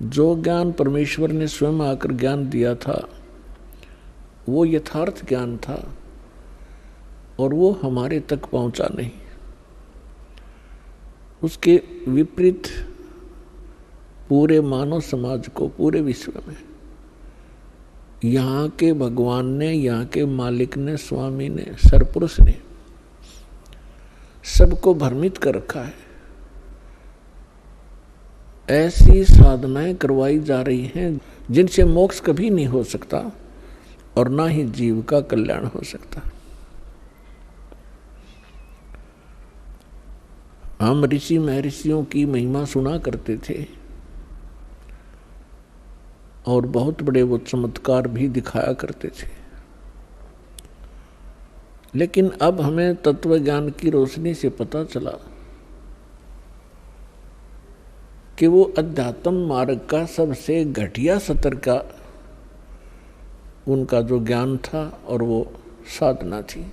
जो ज्ञान परमेश्वर ने स्वयं आकर ज्ञान दिया था वो यथार्थ ज्ञान था और वो हमारे तक पहुंचा नहीं। उसके विपरीत पूरे मानव समाज को, पूरे विश्व में यहाँ के भगवान ने, यहाँ के मालिक ने, स्वामी ने, सरपुरुष ने सबको भ्रमित कर रखा है। ऐसी साधनाएं करवाई जा रही हैं जिनसे मोक्ष कभी नहीं हो सकता और ना ही जीव का कल्याण हो सकता। हम ऋषि महर्षियों की महिमा सुना करते थे और बहुत बड़े वो चमत्कार भी दिखाया करते थे, लेकिन अब हमें तत्व ज्ञान की रोशनी से पता चला कि वो अध्यात्म मार्ग का सबसे घटिया स्तर का उनका जो ज्ञान था और वो साधना थी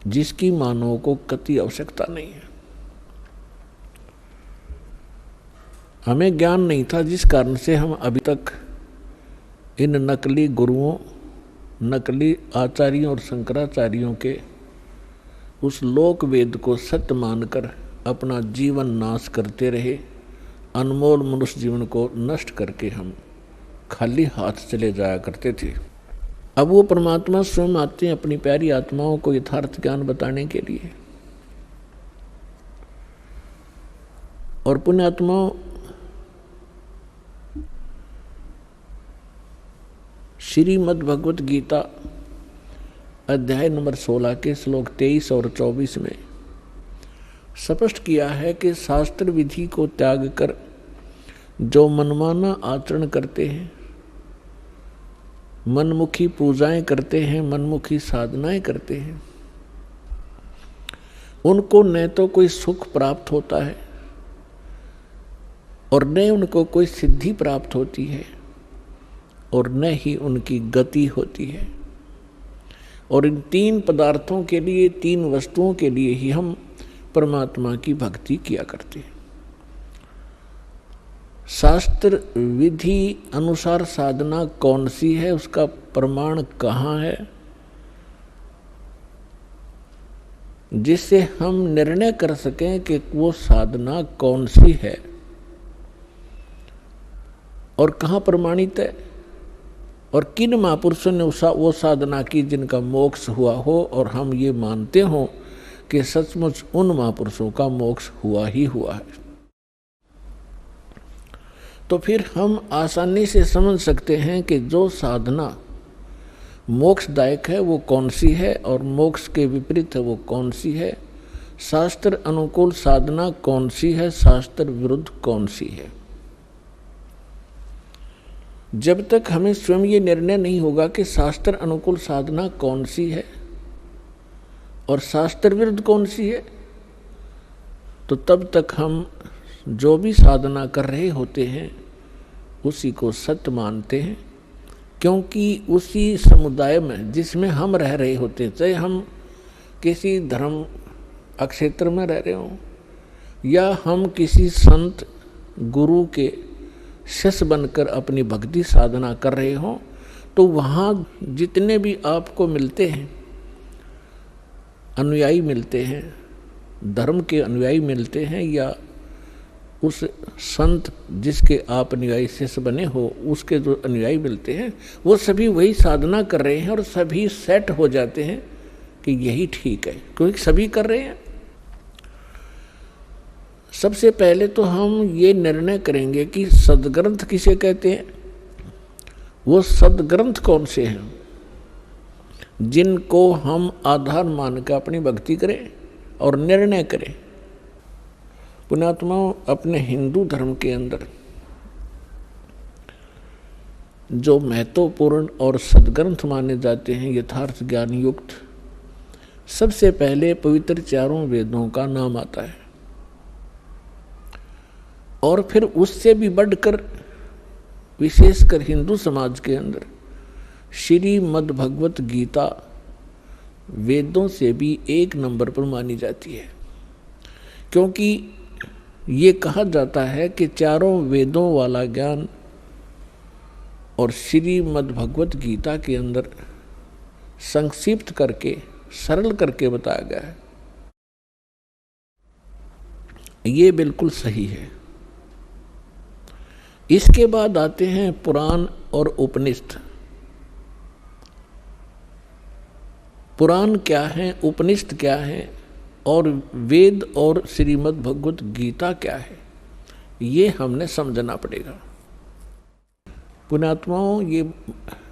जिसकी मानव को कति आवश्यकता नहीं है। हमें ज्ञान नहीं था जिस कारण से हम अभी तक इन नकली गुरुओं, नकली आचार्यों और शंकराचार्यों के उस लोक वेद को सत्य मानकर अपना जीवन नाश करते रहे। अनमोल मनुष्य जीवन को नष्ट करके हम खाली हाथ चले जाया करते थे। अब वो परमात्मा स्वयं आते हैं अपनी प्यारी आत्माओं को यथार्थ ज्ञान बताने के लिए। और पुण्यात्माओं, श्रीमद् भगवत गीता अध्याय नंबर 16 के श्लोक 23 और 24 में स्पष्ट किया है कि शास्त्र विधि को त्याग कर जो मनमाना आचरण करते हैं, मनमुखी पूजाएं करते हैं, मनमुखी साधनाएं करते हैं, उनको न तो कोई सुख प्राप्त होता है और न उनको कोई सिद्धि प्राप्त होती है और न ही उनकी गति होती है। और इन तीन पदार्थों के लिए, तीन वस्तुओं के लिए ही हम परमात्मा की भक्ति किया करते हैं। शास्त्र विधि अनुसार साधना कौन सी है, उसका प्रमाण कहाँ है जिससे हम निर्णय कर सकें कि वो साधना कौन सी है और कहाँ प्रमाणित है और किन महापुरुषों ने वो साधना की जिनका मोक्ष हुआ हो और हम ये मानते हो कि सचमुच उन महापुरुषों का मोक्ष हुआ ही हुआ है। तो फिर हम आसानी से समझ सकते हैं कि जो साधना मोक्षदायक है वो कौन सी है और मोक्ष के विपरीत है वो कौन सी है, शास्त्र अनुकूल साधना कौन सी है, शास्त्र विरुद्ध कौन सी है। जब तक हमें स्वयं ये निर्णय नहीं होगा कि शास्त्र अनुकूल साधना कौन सी है और शास्त्र विरुद्ध कौन सी है, तो तब तक हम जो भी साधना कर रहे होते हैं उसी को सत्य मानते हैं। क्योंकि उसी समुदाय में जिसमें हम रह रहे होते हैं, चाहे हम किसी धर्म अक्षेत्र में रह रहे हों या हम किसी संत गुरु के शिष्य बनकर अपनी भक्ति साधना कर रहे हों, तो वहाँ जितने भी आपको मिलते हैं, अनुयायी मिलते हैं, धर्म के अनुयायी मिलते हैं या उस संत जिसके आप अनुयायी शिष्य बने हो उसके जो अनुयायी मिलते हैं, वो सभी वही साधना कर रहे हैं और सभी सेट हो जाते हैं कि यही ठीक है, क्योंकि सभी कर रहे हैं। सबसे पहले तो हम ये निर्णय करेंगे कि सद्ग्रंथ किसे कहते हैं, वो सद्ग्रंथ कौन से हैं जिनको हम आधार मानकर अपनी भक्ति करें और निर्णय करें। पुण्यात्माओं, अपने हिंदू धर्म के अंदर जो महत्वपूर्ण और सद्ग्रंथ माने जाते हैं यथार्थ ज्ञान युक्त, सबसे पहले पवित्र चारों वेदों का नाम आता है और फिर उससे भी बढ़कर विशेषकर हिंदू समाज के अंदर श्रीमद् भगवत गीता वेदों से भी एक नंबर पर मानी जाती है। क्योंकि ये कहा जाता है कि चारों वेदों वाला ज्ञान और श्रीमद् भगवत गीता के अंदर संक्षिप्त करके सरल करके बताया गया है। ये बिल्कुल सही है। इसके बाद आते हैं पुराण और उपनिषद। पुराण क्या है, उपनिषद क्या है और वेद और श्रीमद् भगवत गीता क्या है, ये हमने समझना पड़ेगा। पुण्यात्माओं, ये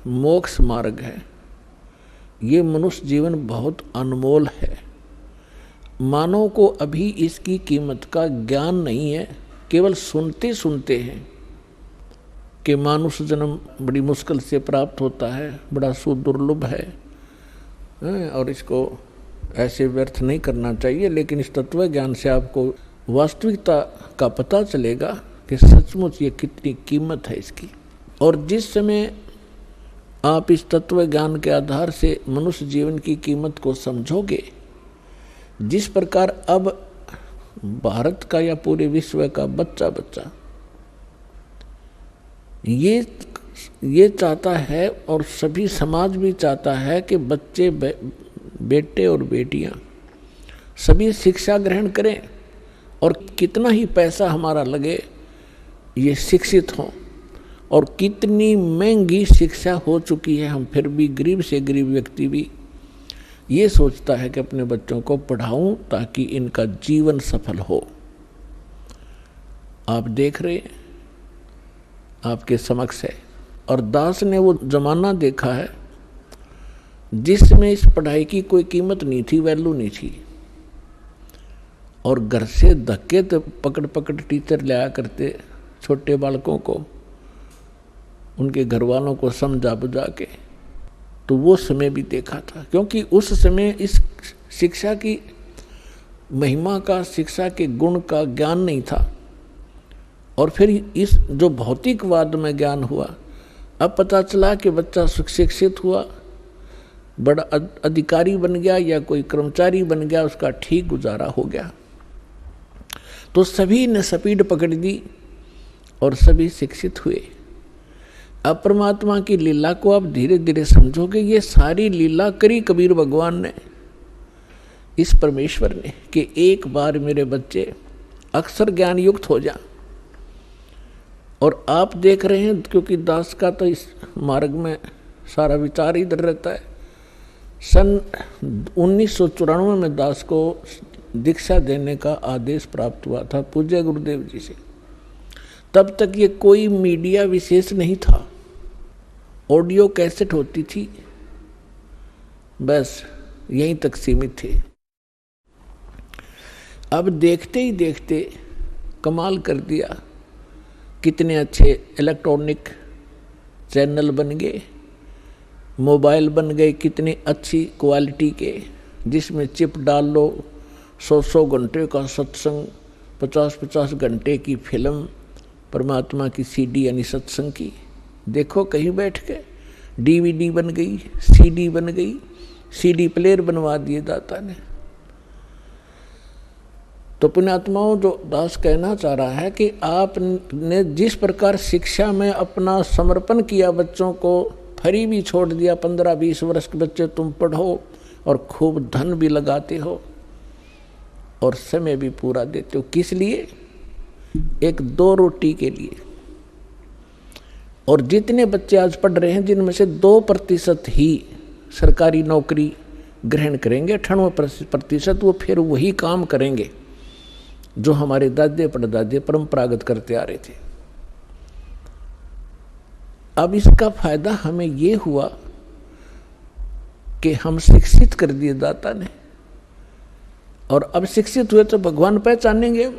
मोक्ष मार्ग है। ये मनुष्य जीवन बहुत अनमोल है। मानव को अभी इसकी कीमत का ज्ञान नहीं है। केवल सुनते सुनते हैं कि मानुष जन्म बड़ी मुश्किल से प्राप्त होता है, बड़ा सुदुर्लभ है और इसको ऐसे व्यर्थ नहीं करना चाहिए। लेकिन इस तत्व ज्ञान से आपको वास्तविकता का पता चलेगा कि सचमुच ये कितनी कीमत है इसकी। और जिस समय आप इस तत्व ज्ञान के आधार से मनुष्य जीवन की कीमत को समझोगे, जिस प्रकार अब भारत का या पूरे विश्व का बच्चा बच्चा ये चाहता है और सभी समाज भी चाहता है कि बच्चे बेटे और बेटियां सभी शिक्षा ग्रहण करें और कितना ही पैसा हमारा लगे ये शिक्षित हों। और कितनी महंगी शिक्षा हो चुकी है, हम फिर भी गरीब से गरीब व्यक्ति भी ये सोचता है कि अपने बच्चों को पढ़ाऊं ताकि इनका जीवन सफल हो। आप देख रहे हैं, आपके समक्ष है। और दास ने वो जमाना देखा है जिसमें इस पढ़ाई की कोई कीमत नहीं थी, वैल्यू नहीं थी। और घर से धक्के तो पकड़ पकड़ टीचर लाया करते छोटे बालकों को, उनके घर वालों को समझा बुझा के। तो वो समय भी देखा था, क्योंकि उस समय इस शिक्षा की महिमा का, शिक्षा के गुण का ज्ञान नहीं था। और फिर इस जो भौतिकवाद में ज्ञान हुआ, अब पता चला कि बच्चा शिक्षित हुआ, बड़ा अधिकारी बन गया या कोई कर्मचारी बन गया, उसका ठीक गुजारा हो गया। तो सभी ने स्पीड पकड़ दी और सभी शिक्षित हुए। अब परमात्मा की लीला को आप धीरे धीरे समझोगे। ये सारी लीला करी कबीर भगवान ने, इस परमेश्वर ने, कि एक बार मेरे बच्चे अक्षर ज्ञान युक्त हो जा। और आप देख रहे हैं, क्योंकि दास का तो इस मार्ग में सारा विचार इधर रहता है। सन 1994 में दास को दीक्षा देने का आदेश प्राप्त हुआ था पूज्य गुरुदेव जी से। तब तक ये कोई मीडिया विशेष नहीं था, ऑडियो कैसेट होती थी, बस यहीं तक सीमित थे। अब देखते ही देखते कमाल कर दिया। कितने अच्छे इलेक्ट्रॉनिक चैनल बन गए, मोबाइल बन गए कितनी अच्छी क्वालिटी के, जिसमें चिप डाल लो, 100 घंटे का सत्संग, 50 घंटे की फिल्म, परमात्मा की सीडी यानी सत्संग की। देखो कहीं बैठ के डीवीडी बन गई, सीडी बन गई, सीडी प्लेयर बनवा दिए दाता ने। तो पुण्यात्माओं, जो दास कहना चाह रहा है कि आपने जिस प्रकार शिक्षा में अपना समर्पण किया, बच्चों को फ्री भी छोड़ दिया, 15-20 वर्ष के बच्चे तुम पढ़ो और खूब धन भी लगाते हो और समय भी पूरा देते हो। किस लिए? एक 2 रोटी के लिए। और जितने बच्चे आज पढ़ रहे हैं, जिनमें से 2% ही सरकारी नौकरी ग्रहण करेंगे, 98% वो फिर वही काम करेंगे जो हमारे दादे परदादे परंपरागत करते आ रहे थे। अब इसका फायदा हमें ये हुआ कि हम शिक्षित कर दिए दाता ने, और अब शिक्षित हुए तो भगवान पहचानेंगे।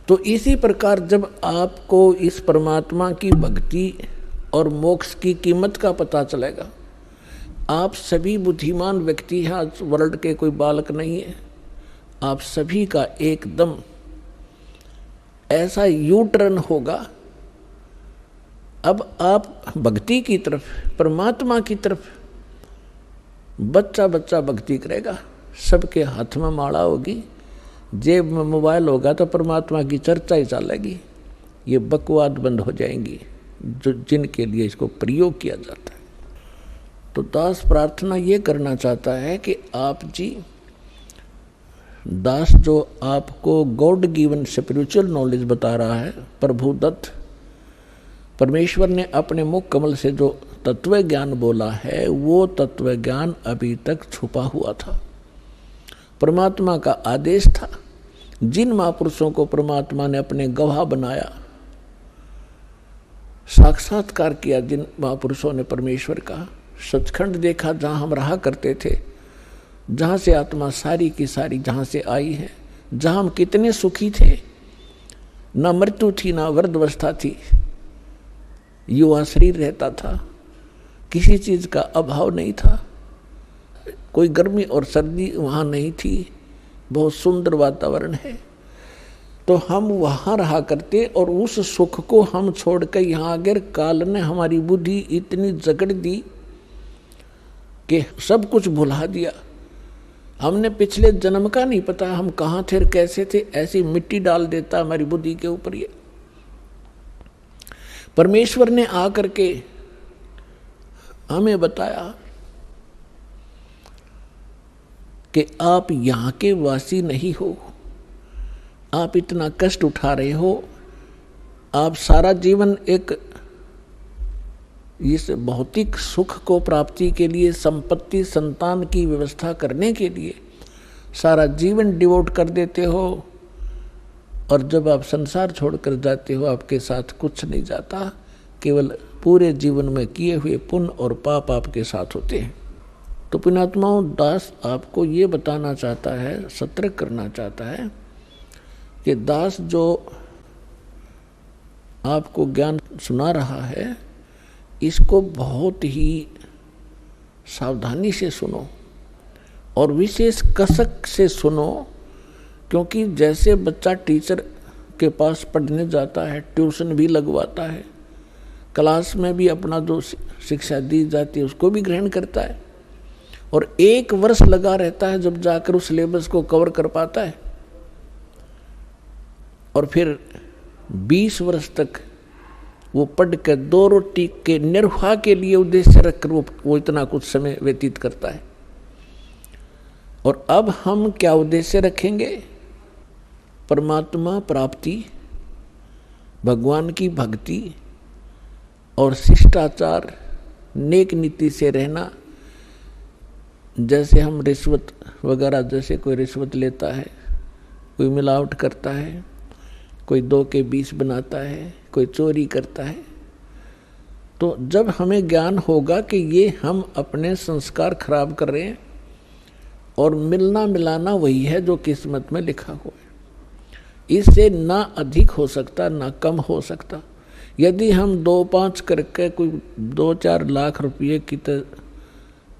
तो इसी प्रकार जब आपको इस परमात्मा की भक्ति और मोक्ष की कीमत का पता चलेगा, आप सभी बुद्धिमान व्यक्ति हैं, आज वर्ल्ड के कोई बालक नहीं है, आप सभी का एकदम ऐसा यू टर्न होगा। अब आप भक्ति की तरफ, परमात्मा की तरफ, बच्चा बच्चा भक्ति करेगा। सबके हाथ में माला होगी, जेब में मोबाइल होगा तो परमात्मा की चर्चा ही चलेगी, ये बकवाद बंद हो जाएंगी जो जिनके लिए इसको प्रयोग किया जाता है। तो दास प्रार्थना ये करना चाहता है कि आप जी दास जो आपको गॉड गिवन स्पिरिचुअल नॉलेज बता रहा है, प्रभु दत्त परमेश्वर ने अपने मुख कमल से जो तत्व ज्ञान बोला है, वो तत्व ज्ञान अभी तक छुपा हुआ था। परमात्मा का आदेश था। जिन महापुरुषों को परमात्मा ने अपने गवाह बनाया, साक्षात्कार किया, जिन महापुरुषों ने परमेश्वर का सचखंड देखा, जहाँ हम रहा करते थे, जहाँ से आत्मा सारी की सारी जहाँ से आई है, जहाँ हम कितने सुखी थे, ना मृत्यु थी ना वृद्धावस्था थी, युवा शरीर रहता था, किसी चीज़ का अभाव नहीं था, कोई गर्मी और सर्दी वहाँ नहीं थी, बहुत सुंदर वातावरण है। तो हम वहाँ रहा करते और उस सुख को हम छोड़कर यहाँ अगर काल ने हमारी बुद्धि इतनी जकड़ दी कि सब कुछ भुला दिया। हमने पिछले जन्म का नहीं पता हम कहाँ थे कैसे थे, ऐसी मिट्टी डाल देता हमारी बुद्धि के ऊपर। ये परमेश्वर ने आकर के हमें बताया कि आप यहाँ के वासी नहीं हो, आप इतना कष्ट उठा रहे हो, आप सारा जीवन एक इस भौतिक सुख को प्राप्ति के लिए, संपत्ति संतान की व्यवस्था करने के लिए सारा जीवन डिवोट कर देते हो, और जब आप संसार छोड़कर जाते हो आपके साथ कुछ नहीं जाता, केवल पूरे जीवन में किए हुए पुण्य और पाप आपके साथ होते हैं। तो पुण्यात्माओं, दास आपको ये बताना चाहता है, सतर्क करना चाहता है कि दास जो आपको ज्ञान सुना रहा है, इसको बहुत ही सावधानी से सुनो और विशेष कसक से सुनो, क्योंकि जैसे बच्चा टीचर के पास पढ़ने जाता है, ट्यूशन भी लगवाता है, क्लास में भी अपना जो शिक्षा दी जाती है उसको भी ग्रहण करता है, और 1 वर्ष लगा रहता है जब जाकर उस सिलेबस को कवर कर पाता है, और फिर 20 वर्ष तक वो पढ़ के 2 रोटी के निर्वाह के लिए उद्देश्य रखकर वो इतना कुछ समय व्यतीत करता है। और अब हम क्या उद्देश्य रखेंगे? परमात्मा प्राप्ति, भगवान की भक्ति और शिष्टाचार, नेक नीति से रहना। जैसे हम रिश्वत वगैरह, जैसे कोई रिश्वत लेता है, कोई मिलावट करता है, कोई 2 के 20 बनाता है, कोई चोरी करता है, तो जब हमें ज्ञान होगा कि ये हम अपने संस्कार खराब कर रहे हैं और मिलना मिलाना वही है जो किस्मत में लिखा हुआ है, इससे ना अधिक हो सकता ना कम हो सकता। यदि हम 2-5 करके कोई 2-4 लाख रुपये की तो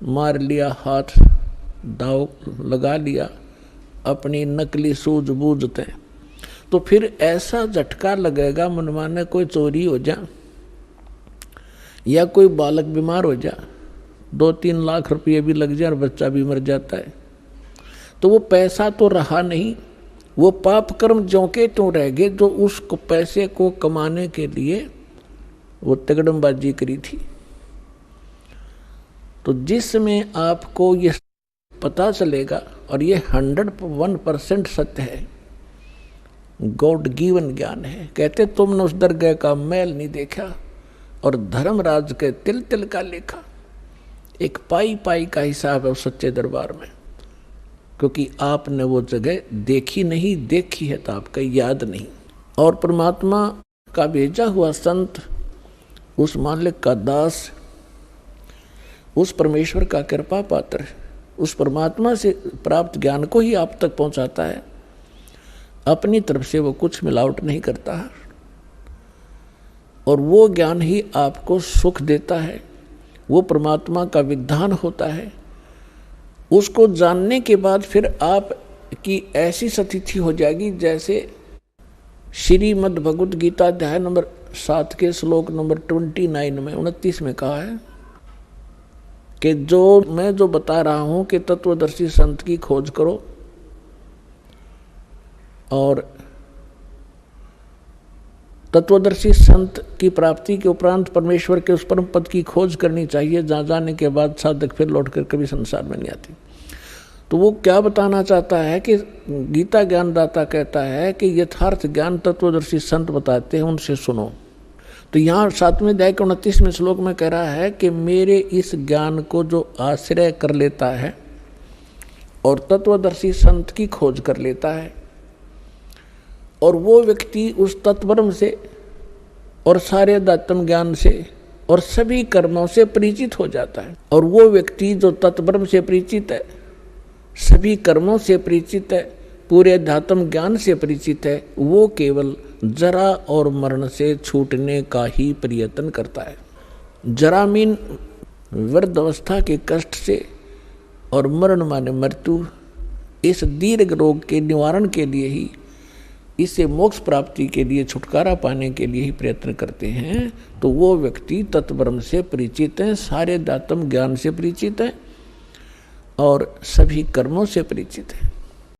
मार लिया, हाथ दाव लगा लिया अपनी नकली सूझबूझते, तो फिर ऐसा झटका लगेगा मनमाने कोई चोरी हो जा या कोई बालक बीमार हो जा, 2-3 लाख रुपये भी लग जाए और बच्चा भी मर जाता है, तो वो पैसा तो रहा नहीं, वो पाप कर्म ज्यों के त्यों रह गए जो उस पैसे को कमाने के लिए वो तगड़मबाजी करी थी। तो जिसमें आपको ये पता चलेगा, और ये 101% सत्य है, गॉड गिवन ज्ञान है। कहते तुमने उस दरगाह का मैल नहीं देखा और धर्मराज के तिल तिल का लेखा। एक पाई पाई का हिसाब है उस सच्चे दरबार में, क्योंकि आपने वो जगह देखी नहीं, देखी है तो आपका याद नहीं। और परमात्मा का भेजा हुआ संत, उस मालिक का दास, उस परमेश्वर का कृपा पात्र, उस परमात्मा से प्राप्त ज्ञान को ही आप तक पहुंचाता है। अपनी तरफ से वो कुछ मिलावट नहीं करता, और वो ज्ञान ही आपको सुख देता है, वो परमात्मा का विधान होता है। उसको जानने के बाद फिर आप की ऐसी स्थिति हो जाएगी जैसे श्रीमद् भगवद गीता अध्याय नंबर 7 के श्लोक नंबर 29 में कहा है कि मैं जो बता रहा हूं कि तत्वदर्शी संत की खोज करो, और तत्वदर्शी संत की प्राप्ति के उपरांत परमेश्वर के उस परम पद की खोज करनी चाहिए जहाँ जाने के बाद साधक फिर लौटकर कभी संसार में नहीं आती। तो वो क्या बताना चाहता है कि गीता ज्ञानदाता कहता है कि यथार्थ ज्ञान तत्वदर्शी संत बताते हैं, उनसे सुनो। तो यहाँ 7वें अध्याय के 29वें श्लोक में कह रहा है कि मेरे इस ज्ञान को जो आश्रय कर लेता है और तत्वदर्शी संत की खोज कर लेता है, और वो व्यक्ति उस तत्वब्रह्म से और सारे अध्यात्म ज्ञान से और सभी कर्मों से परिचित हो जाता है। और वो व्यक्ति जो तत्वब्रह्म से परिचित है, सभी कर्मों से परिचित है, पूरे अध्यात्म ज्ञान से परिचित है, वो केवल जरा और मरण से छूटने का ही प्रयत्न करता है। जरा मीन वृद्ध अवस्था के कष्ट से और मरण माने मृत्यु, इस दीर्घ रोग के निवारण के लिए ही, इसे मोक्ष प्राप्ति के लिए, छुटकारा पाने के लिए ही प्रयत्न करते हैं। तो वो व्यक्ति तत्ब्रह्म से परिचित है, सारे अध्यात्म ज्ञान से परिचित है और सभी कर्मों से परिचित है।